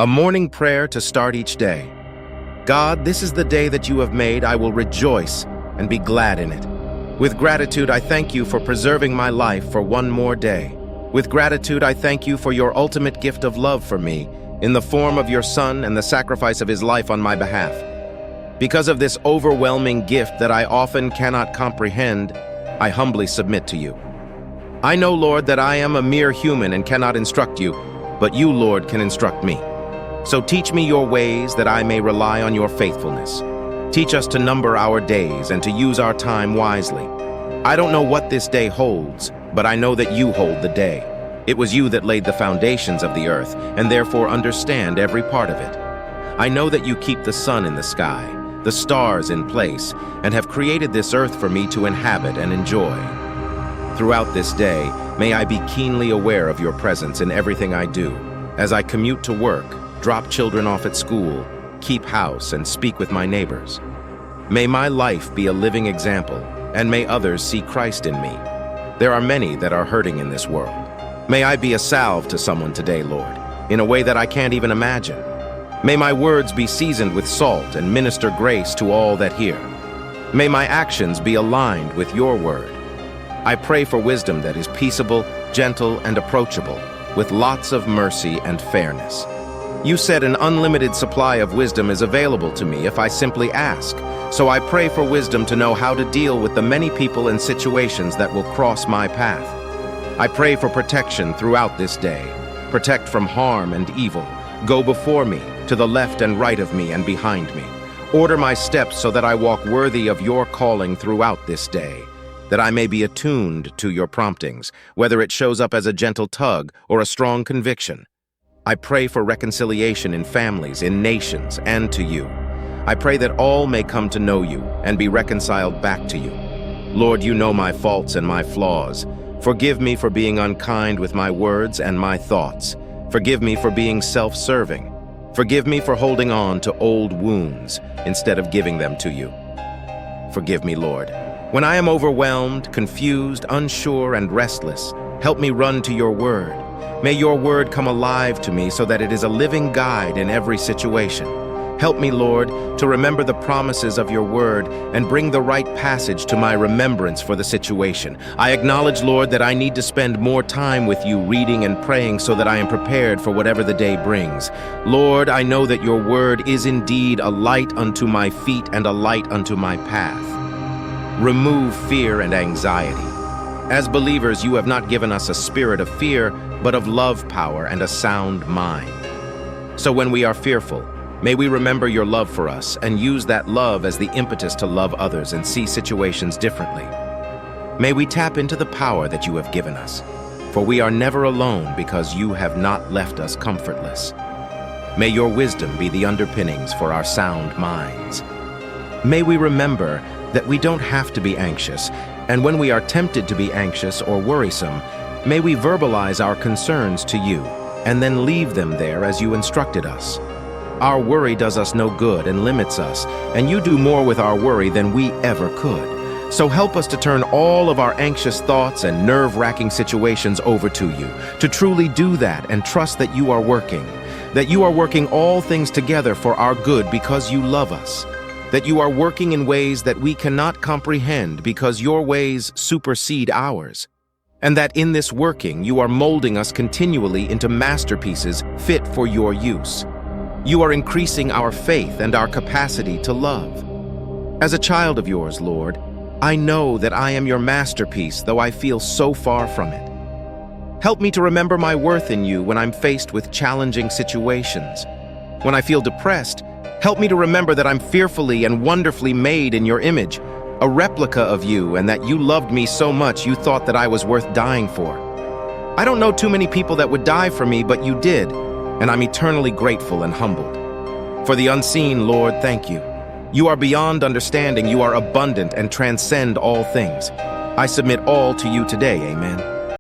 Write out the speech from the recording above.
A morning prayer to start each day. God, this is the day that you have made. I will rejoice and be glad in it. With gratitude, I thank you for preserving my life for one more day. With gratitude, I thank you for your ultimate gift of love for me in the form of your Son and the sacrifice of his life on my behalf. Because of this overwhelming gift that I often cannot comprehend, I humbly submit to you. I know, Lord, that I am a mere human and cannot instruct you, but you, Lord, can instruct me. So teach me your ways that I may rely on your faithfulness. Teach us to number our days and to use our time wisely. I don't know what this day holds, but I know that you hold the day. It was you that laid the foundations of the earth, and therefore understand every part of it. I know that you keep the sun in the sky, the stars in place, and have created this earth for me to inhabit and enjoy. Throughout this day, may I be keenly aware of your presence in everything I do, as I commute to work, drop children off at school, keep house, and speak with my neighbors. May my life be a living example, and may others see Christ in me. There are many that are hurting in this world. May I be a salve to someone today, Lord, in a way that I can't even imagine. May my words be seasoned with salt and minister grace to all that hear. May my actions be aligned with your word. I pray for wisdom that is peaceable, gentle, and approachable, with lots of mercy and fairness. You said an unlimited supply of wisdom is available to me if I simply ask. So I pray for wisdom to know how to deal with the many people and situations that will cross my path. I pray for protection throughout this day. Protect from harm and evil. Go before me, to the left and right of me and behind me. Order my steps so that I walk worthy of your calling throughout this day, that I may be attuned to your promptings, whether it shows up as a gentle tug or a strong conviction. I pray for reconciliation in families, in nations, and to you. I pray that all may come to know you and be reconciled back to you. Lord, you know my faults and my flaws. Forgive me for being unkind with my words and my thoughts. Forgive me for being self-serving. Forgive me for holding on to old wounds instead of giving them to you. Forgive me, Lord. When I am overwhelmed, confused, unsure, and restless, help me run to your word. May your word come alive to me so that it is a living guide in every situation. Help me, Lord, to remember the promises of your word and bring the right passage to my remembrance for the situation. I acknowledge, Lord, that I need to spend more time with you reading and praying so that I am prepared for whatever the day brings. Lord, I know that your word is indeed a light unto my feet and a light unto my path. Remove fear and anxiety. As believers, you have not given us a spirit of fear, but of love, power, and a sound mind. So when we are fearful, may we remember your love for us and use that love as the impetus to love others and see situations differently. May we tap into the power that you have given us, for we are never alone because you have not left us comfortless. May your wisdom be the underpinnings for our sound minds. May we remember that we don't have to be anxious, and when we are tempted to be anxious or worrisome, may we verbalize our concerns to you and then leave them there as you instructed us. Our worry does us no good and limits us, and you do more with our worry than we ever could. So help us to turn all of our anxious thoughts and nerve-wracking situations over to you, to truly do that and trust that you are working all things together for our good because you love us, that you are working in ways that we cannot comprehend because your ways supersede ours, and that in this working you are molding us continually into masterpieces fit for your use. You are increasing our faith and our capacity to love. As a child of yours, Lord, I know that I am your masterpiece, though I feel so far from it. Help me to remember my worth in you when I'm faced with challenging situations. When I feel depressed, help me to remember that I'm fearfully and wonderfully made in your image, a replica of you, and that you loved me so much you thought that I was worth dying for. I don't know too many people that would die for me, but you did, and I'm eternally grateful and humbled. For the unseen, Lord, thank you. You are beyond understanding, you are abundant and transcend all things. I submit all to you today, amen.